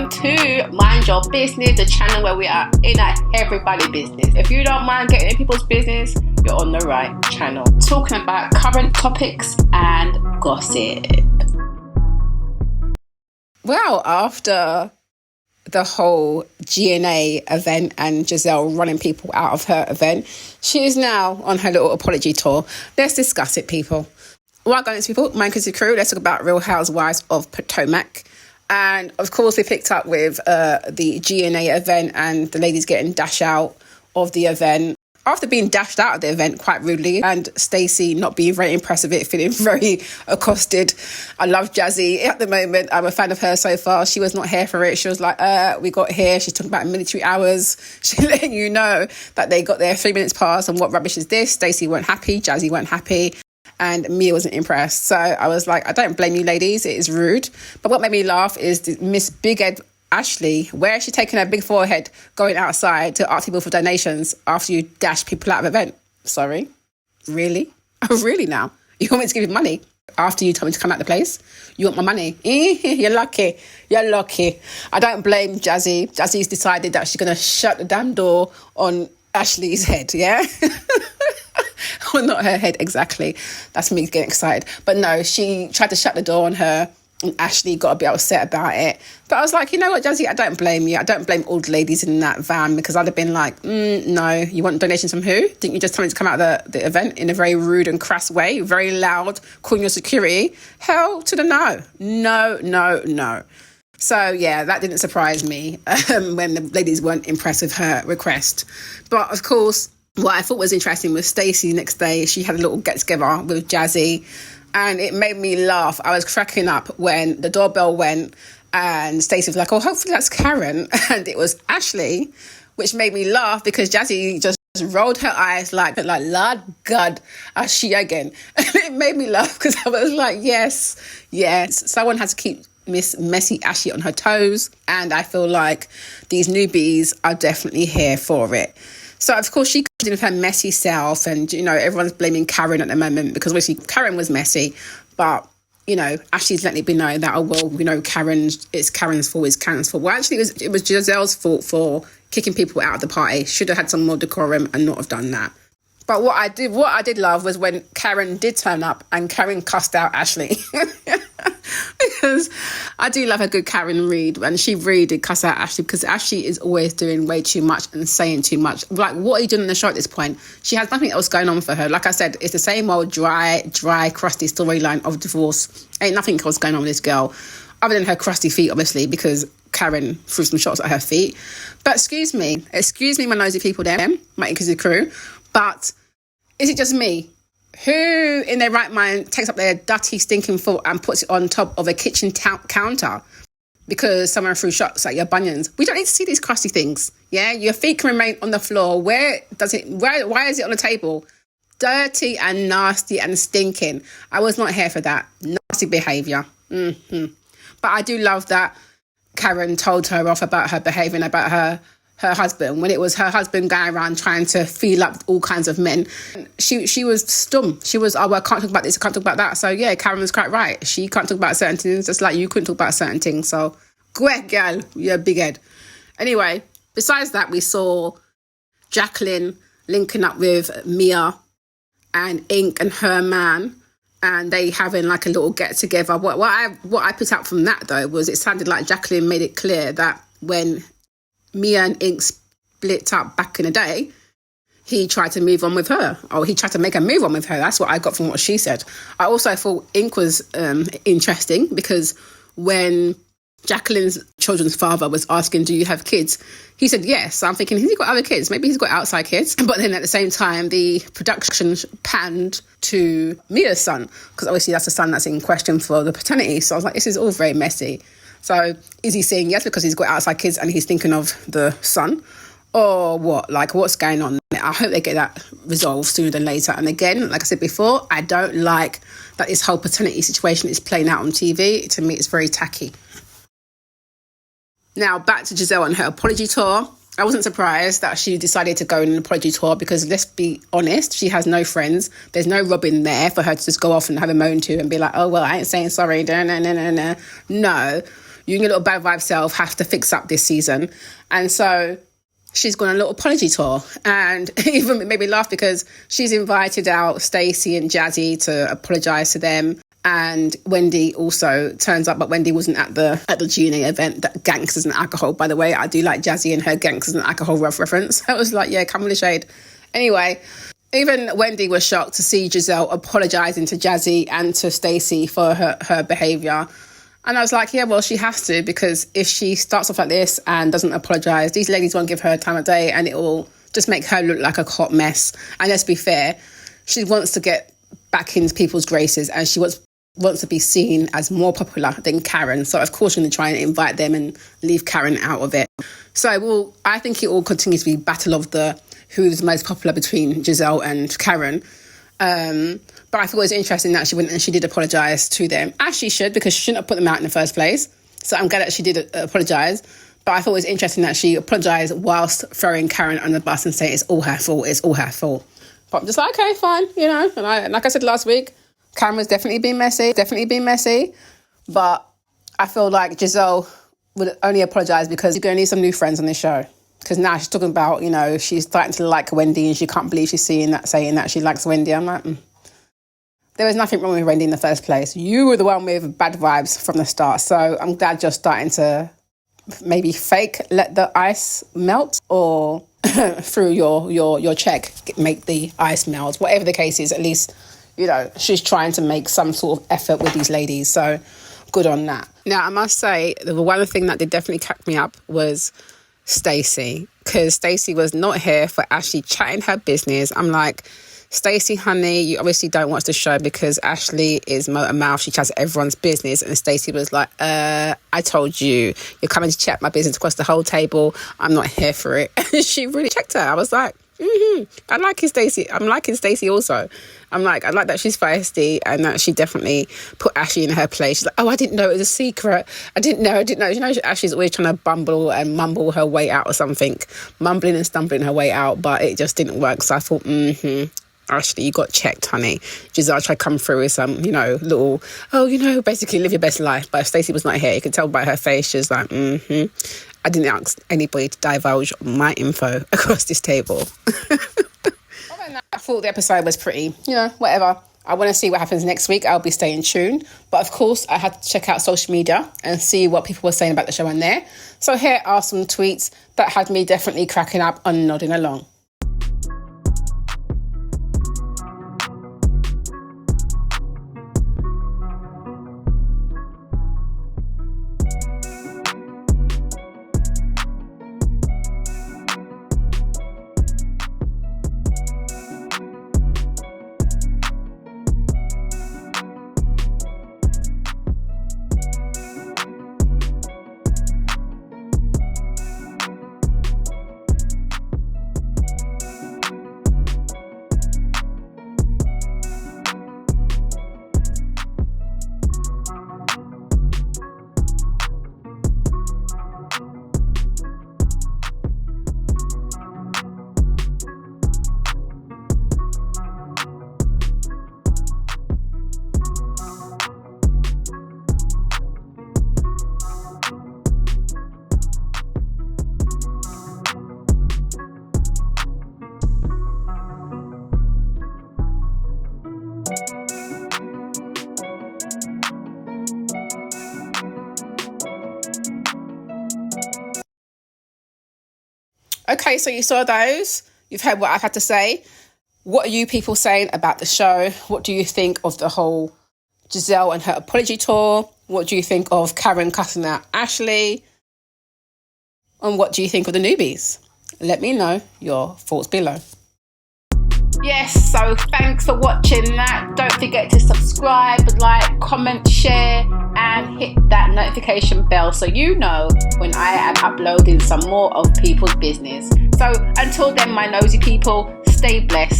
welcome to Mind Your Business, the channel where we are in everybody's business. If you don't mind getting in people's business, you're on the right channel. Talking about current topics and gossip. Well, after the whole GNA event and Gizelle running people out of her event, she is now on her little apology tour. Let's discuss it, people. Well, going to people, my crew, let's talk about Real Housewives of Potomac. And of course, we picked up with the GNA event and the ladies getting dashed out of the event after being dashed out of the event quite rudely, and Stacy not being very impressed with it, feeling very accosted. I love Jazzy at the moment. I'm a fan of her so far. She was not here for it. She was like, we got here. She's talking about military hours. She's letting you know that they got there 3 minutes past and what rubbish is this. Stacy weren't happy. Jazzy weren't happy. And Mia wasn't impressed. So I was like, I don't blame you ladies. It is rude. But what made me laugh is Miss Big Ed Ashley. Where is she taking her big forehead going outside to ask people for donations after you dash people out of an event? Sorry? Really? Oh, really now? You want me to give you money after you told me to come out the place? You want my money? You're lucky. You're lucky. I don't blame Jazzy. Jazzy's decided that she's going to shut the damn door on Ashley's head, yeah? Well, not her head exactly. That's me getting excited. But no, she tried to shut the door on her and Ashley got a bit upset about it. But I was like, you know what, Jazzy, I don't blame you. I don't blame all the ladies in that van, because I'd have been like, no, you want donations from who? Didn't you just tell me to come out of the event in a very rude and crass way, very loud, calling your security? Hell to the no. No. So, yeah, that didn't surprise me when the ladies weren't impressed with her request. But, of course, what I thought was interesting was Stacy next day. She had a little get-together with Jazzy, and it made me laugh. I was cracking up when the doorbell went and Stacy was like, oh, hopefully that's Karen. And it was Ashley, which made me laugh because Jazzy just rolled her eyes like Lord God, she again. And it made me laugh because I was like, yes. Someone had to keep Miss Messy Ashley on her toes. And I feel like these newbies are definitely here for it. So, of course, she comes in with her messy self and, you know, everyone's blaming Karen at the moment because obviously Karen was messy. But, you know, Ashley's letting it be known that, oh, well, you know, it's Karen's fault. Well, actually, it was Giselle's fault for kicking people out of the party. Should have had some more decorum and not have done that. But what I did love was when Karen did turn up and Karen cussed out Ashley. Because I do love a good Karen read, and she really did cuss out Ashley because Ashley is always doing way too much and saying too much. Like, what are you doing in the show at this point? She has nothing else going on for her. Like I said, it's the same old dry, crusty storyline of divorce. Ain't nothing else going on with this girl other than her crusty feet, obviously, because Karen threw some shots at her feet. But excuse me, my nosy people there, my inclusive crew, but is it just me? Who in their right mind takes up their dirty, stinking foot and puts it on top of a kitchen counter because someone threw shots at your bunions? We don't need to see these crusty things. Yeah, your feet can remain on the floor. Why is it on the table? Dirty and nasty and stinking. I was not here for that. Nasty behaviour. But I do love that Karen told her off about her behaving about her husband, when it was her husband going around trying to feel up all kinds of men. She was stum. She was, I can't talk about this, I can't talk about that. So yeah, Karen was quite right. She can't talk about certain things, just like you couldn't talk about certain things. So go ahead, girl, you're a big head. Anyway, besides that, we saw Jacqueline linking up with Mia and Ink and her man, and they having like a little get together. What I put out from that though was it sounded like Jacqueline made it clear that when Mia and Ink split up back in the day, he tried to move on with her. Or he tried to make a move on with her. That's what I got from what she said. I also thought Ink was interesting because when Jacqueline's children's father was asking, do you have kids? He said yes. So I'm thinking, has he got other kids? Maybe he's got outside kids. But then at the same time, the production panned to Mia's son, because obviously that's the son that's in question for the paternity. So I was like, this is all very messy. So is he saying yes because he's got outside kids and he's thinking of the son? Or what? Like, what's going on? I hope they get that resolved sooner than later. And again, like I said before, I don't like that this whole paternity situation is playing out on TV. To me, it's very tacky. Now, back to Gizelle and her apology tour. I wasn't surprised that she decided to go on an apology tour because, let's be honest, she has no friends. There's no Robin there for her to just go off and have a moan to and be like, oh, well, I ain't saying sorry. No. You and your little bad vibe self have to fix up this season. And so she's gone on a little apology tour, and even made me laugh because she's invited out Stacy and Jazzy to apologise to them. And Wendy also turns up, but Wendy wasn't at the GNA event. That Gangsters and Alcohol, by the way. I do like Jazzy and her Gangsters and Alcohol reference. I was like, yeah, come with the shade. Anyway, even Wendy was shocked to see Gizelle apologising to Jazzy and to Stacy for her behaviour. And I was like, yeah, well, she has to, because if she starts off like this and doesn't apologise, these ladies won't give her time of day, and it will just make her look like a hot mess. And let's be fair, she wants to get back into people's graces, and she wants to be seen as more popular than Karen. So, of course, she's going to try and invite them and leave Karen out of it. So, I think it will continue to be battle of who's most popular between Gizelle and Karen. But I thought it was interesting that she went and she did apologise to them. As she should, because she shouldn't have put them out in the first place. So I'm glad that she did apologise. But I thought it was interesting that she apologised whilst throwing Karen on the bus and saying it's all her fault, it's all her fault. But I'm just like, okay, fine, And like I said last week, Karen was definitely being messy. But I feel like Gizelle would only apologise because you're going to need some new friends on this show. Because now she's talking about, she's starting to like Wendy, and she can't believe she's saying that she likes Wendy. I'm like, There was nothing wrong with Wendy in the first place. You were the one with bad vibes from the start. So I'm glad you're starting to maybe fake let the ice melt, or through your check make the ice melt. Whatever the case is, at least, she's trying to make some sort of effort with these ladies. So good on that. Now, I must say, the one thing that did definitely crack me up was Stacy, because Stacy was not here for Ashley chatting her business. I'm like, Stacy, honey, you obviously don't watch the show because Ashley is motor mouth. She chats everyone's business. And Stacy was like, I told you, you're coming to chat my business across the whole table. I'm not here for it. And she really checked her. I was like, I'm liking Stacy. I'm liking Stacy also. I'm like, I like that she's feisty and that she definitely put Ashley in her place. She's like, oh, I didn't know it was a secret. I didn't know. Ashley's always trying to bumble and mumble her way out or something, mumbling and stumbling her way out, but it just didn't work. So I thought, Ashley, you got checked, honey. Gizelle tried to come through with some, little, basically live your best life. But if Stacey was not here, you could tell by her face, she's like, I didn't ask anybody to divulge my info across this table. I thought the episode was pretty, whatever. I want to see what happens next week. I'll be staying tuned. But of course, I had to check out social media and see what people were saying about the show on there. So here are some tweets that had me definitely cracking up and nodding along. Okay, so you saw those. You've heard what I've had to say. What are you people saying about the show? What do you think of the whole Gizelle and her apology tour? What do you think of Karen cussing out Ashley? And what do you think of the newbies? Let me know your thoughts below. Yes, so thanks for watching that. Don't forget to subscribe, like, comment, share, and hit that notification bell so you know when I am uploading some more of people's business. So until then, my nosy people, stay blessed.